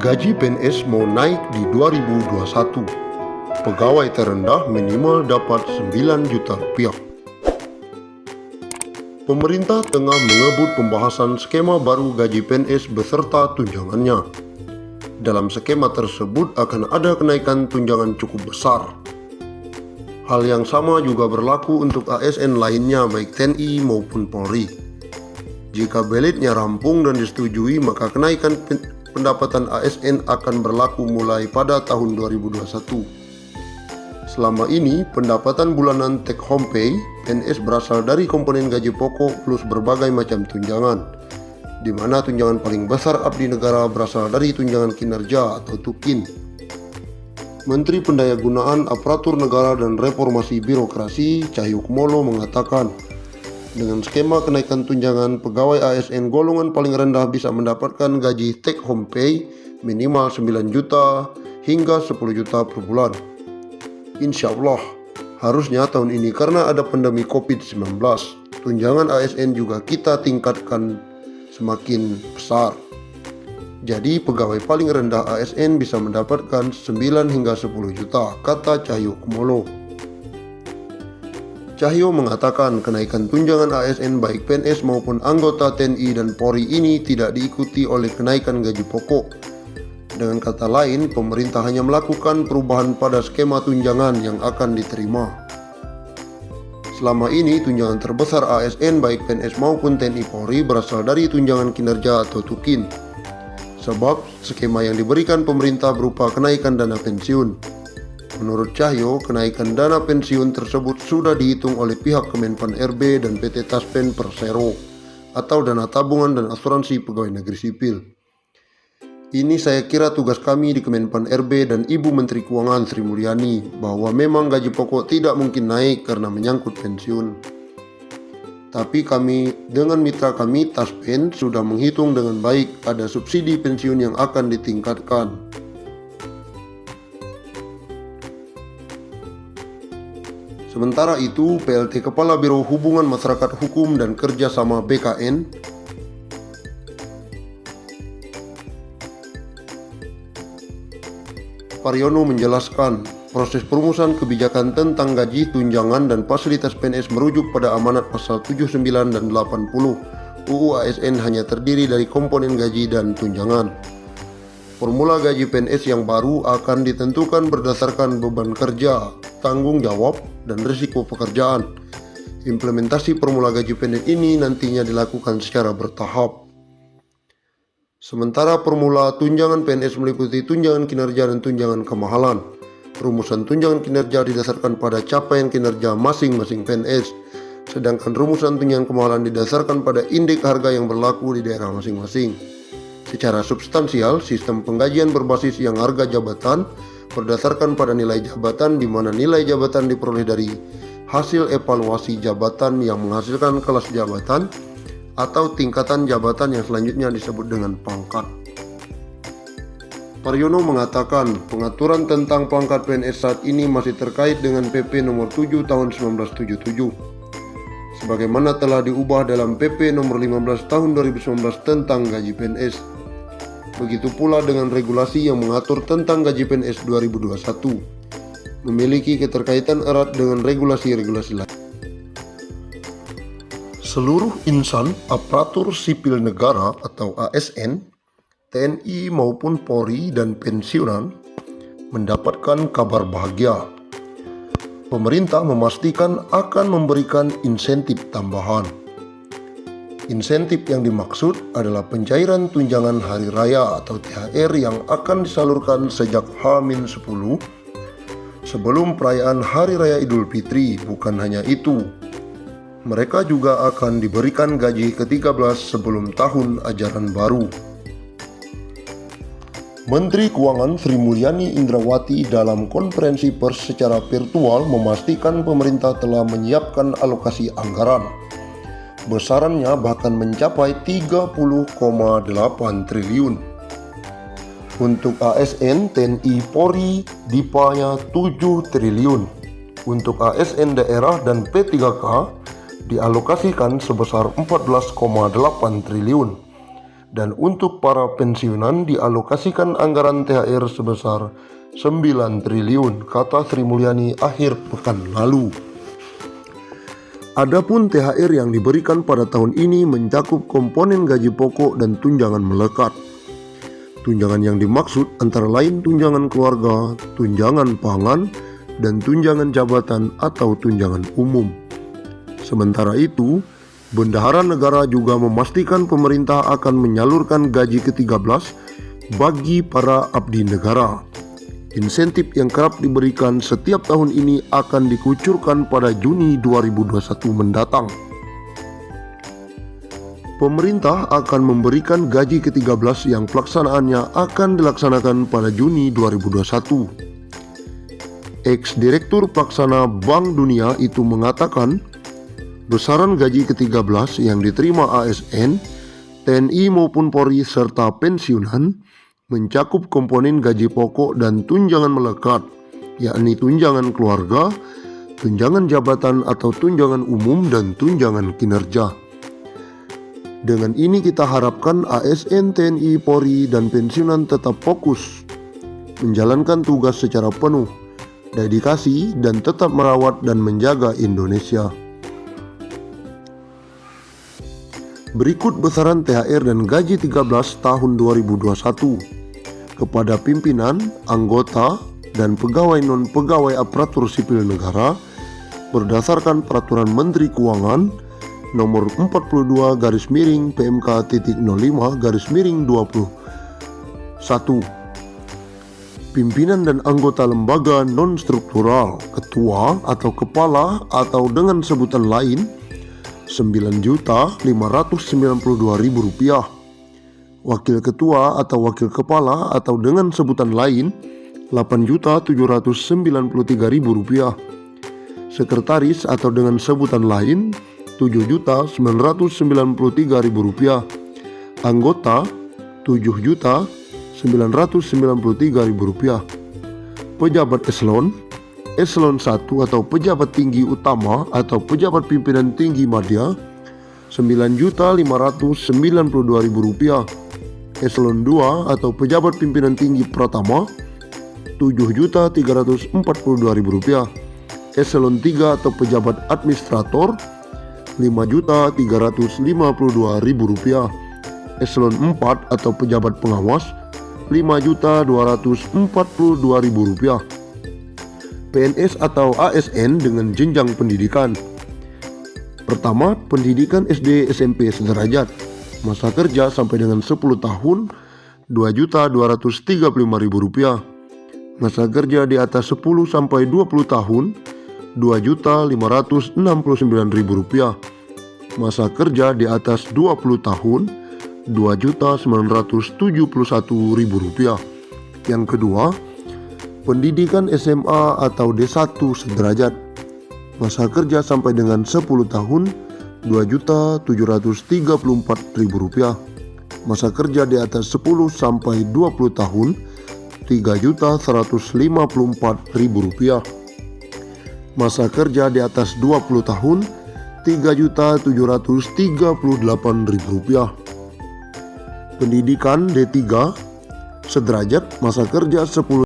Gaji PNS mau naik di 2021. Pegawai terendah minimal dapat 9 juta rupiah. Pemerintah tengah mengebut pembahasan skema baru gaji PNS beserta tunjangannya. Dalam skema tersebut akan ada kenaikan tunjangan cukup besar. Hal yang sama juga berlaku untuk ASN lainnya baik TNI maupun Polri. Jika belitnya rampung dan disetujui, maka kenaikan pendapatan ASN akan berlaku mulai pada tahun 2021. Selama ini, pendapatan bulanan take home pay PNS berasal dari komponen gaji pokok plus berbagai macam tunjangan, di mana tunjangan paling besar abdi negara berasal dari tunjangan kinerja atau TUKIN. Menteri Pendayagunaan Aparatur Negara dan Reformasi Birokrasi Cahyokumolo mengatakan, dengan skema kenaikan tunjangan, pegawai ASN golongan paling rendah bisa mendapatkan gaji take home pay minimal 9 juta hingga 10 juta per bulan. Insya Allah, harusnya tahun ini karena ada pandemi COVID-19, tunjangan ASN juga kita tingkatkan semakin besar. Jadi pegawai paling rendah ASN bisa mendapatkan 9 hingga 10 juta, kata Cahyokumolo. Cahyo mengatakan kenaikan tunjangan ASN baik PNS maupun anggota TNI dan Polri ini tidak diikuti oleh kenaikan gaji pokok. Dengan kata lain, pemerintah hanya melakukan perubahan pada skema tunjangan yang akan diterima. Selama ini, tunjangan terbesar ASN baik PNS maupun TNI Polri berasal dari tunjangan kinerja atau TUKIN. Sebab skema yang diberikan pemerintah berupa kenaikan dana pensiun. Menurut Cahyo, kenaikan dana pensiun tersebut sudah dihitung oleh pihak Kemenpan RB dan PT Taspen Persero atau dana tabungan dan asuransi pegawai negeri sipil. Ini saya kira tugas kami di Kemenpan RB dan Ibu Menteri Keuangan Sri Mulyani bahwa memang gaji pokok tidak mungkin naik karena menyangkut pensiun. Tapi kami dengan mitra kami Taspen sudah menghitung dengan baik ada subsidi pensiun yang akan ditingkatkan. Sementara itu, PLT Kepala Biro Hubungan Masyarakat Hukum dan Kerjasama BKN, Paryono menjelaskan, proses perumusan kebijakan tentang gaji, tunjangan, dan fasilitas PNS merujuk pada amanat pasal 79 dan 80 UU ASN hanya terdiri dari komponen gaji dan tunjangan. Formula gaji PNS yang baru akan ditentukan berdasarkan beban kerja, tanggung jawab, dan risiko pekerjaan. Implementasi formula gaji PNS ini nantinya dilakukan secara bertahap. Sementara formula tunjangan PNS meliputi tunjangan kinerja dan tunjangan kemahalan. Rumusan tunjangan kinerja didasarkan pada capaian kinerja masing-masing PNS, sedangkan rumusan tunjangan kemahalan didasarkan pada indeks harga yang berlaku di daerah masing-masing. Secara substansial, sistem penggajian berbasis yang harga jabatan berdasarkan pada nilai jabatan, di mana nilai jabatan diperoleh dari hasil evaluasi jabatan yang menghasilkan kelas jabatan atau tingkatan jabatan yang selanjutnya disebut dengan pangkat. Paryono mengatakan pengaturan tentang pangkat PNS saat ini masih terkait dengan PP nomor 7 tahun 1977 sebagaimana telah diubah dalam PP nomor 15 tahun 2019 tentang gaji PNS. Begitu pula dengan regulasi yang mengatur tentang gaji PNS 2021, memiliki keterkaitan erat dengan regulasi-regulasi lain. Seluruh insan aparatur sipil negara atau ASN, TNI maupun Polri dan pensiunan mendapatkan kabar bahagia. Pemerintah memastikan akan memberikan insentif tambahan. Insentif yang dimaksud adalah pencairan tunjangan hari raya atau THR yang akan disalurkan sejak H-10 sebelum perayaan Hari Raya Idul Fitri. Bukan hanya itu, mereka juga akan diberikan gaji ke-13 sebelum tahun ajaran baru. Menteri Keuangan Sri Mulyani Indrawati dalam konferensi pers secara virtual memastikan pemerintah telah menyiapkan alokasi anggaran. Besarannya bahkan mencapai 30,8 triliun. Untuk ASN, TNI, Polri, DIPA-nya 7 triliun. Untuk ASN daerah dan P3K dialokasikan sebesar 14,8 triliun. Dan untuk para pensiunan dialokasikan anggaran THR sebesar 9 triliun, kata Sri Mulyani akhir pekan lalu. Adapun THR yang diberikan pada tahun ini mencakup komponen gaji pokok dan tunjangan melekat. Tunjangan yang dimaksud antara lain tunjangan keluarga, tunjangan pangan, dan tunjangan jabatan atau tunjangan umum. Sementara itu, Bendahara Negara juga memastikan pemerintah akan menyalurkan gaji ke-13 bagi para abdi negara. Insentif yang kerap diberikan setiap tahun ini akan dikucurkan pada Juni 2021 mendatang. Pemerintah akan memberikan gaji ke-13 yang pelaksanaannya akan dilaksanakan pada Juni 2021. Ex-Direktur Pelaksana Bank Dunia itu mengatakan, besaran gaji ke-13 yang diterima ASN, TNI maupun Polri serta pensiunan mencakup komponen gaji pokok dan tunjangan melekat, yakni tunjangan keluarga, tunjangan jabatan atau tunjangan umum, dan tunjangan kinerja. Dengan ini kita harapkan ASN, TNI, Polri, dan pensiunan tetap fokus menjalankan tugas secara penuh, dedikasi, dan tetap merawat dan menjaga Indonesia. Berikut besaran THR dan gaji 13 tahun 2021 kepada pimpinan, anggota, dan pegawai non-pegawai aparatur sipil negara berdasarkan Peraturan Menteri Keuangan Nomor 42/05-05-21. Pimpinan dan anggota lembaga non-struktural, ketua atau kepala atau dengan sebutan lain Rp9.592.000, wakil ketua atau wakil kepala atau dengan sebutan lain Rp8.793.000, sekretaris atau dengan sebutan lain Rp7.993.000, anggota Rp7.993.000, pejabat Eselon 1 atau pejabat tinggi utama atau pejabat pimpinan tinggi madya Rp9.592.000, Eselon 2 atau pejabat pimpinan tinggi pratama Rp7.342.000, Eselon 3 atau pejabat administrator Rp5.352.000, Eselon 4 atau pejabat pengawas Rp5.242.000. PNS atau ASN dengan jenjang pendidikan. Pertama, pendidikan SD SMP sederajat, masa kerja sampai dengan 10 tahun Rp2.235.000, masa kerja di atas 10 sampai 20 tahun Rp2.569.000, masa kerja di atas 20 tahun Rp2.971.000. Yang kedua, pendidikan SMA atau D1 sederajat, masa kerja sampai dengan 10 tahun Rp2.734.000, masa kerja di atas 10 sampai 20 tahun Rp3.154.000, masa kerja di atas 20 tahun Rp3.738.000. Pendidikan D3 sederajat, masa kerja 10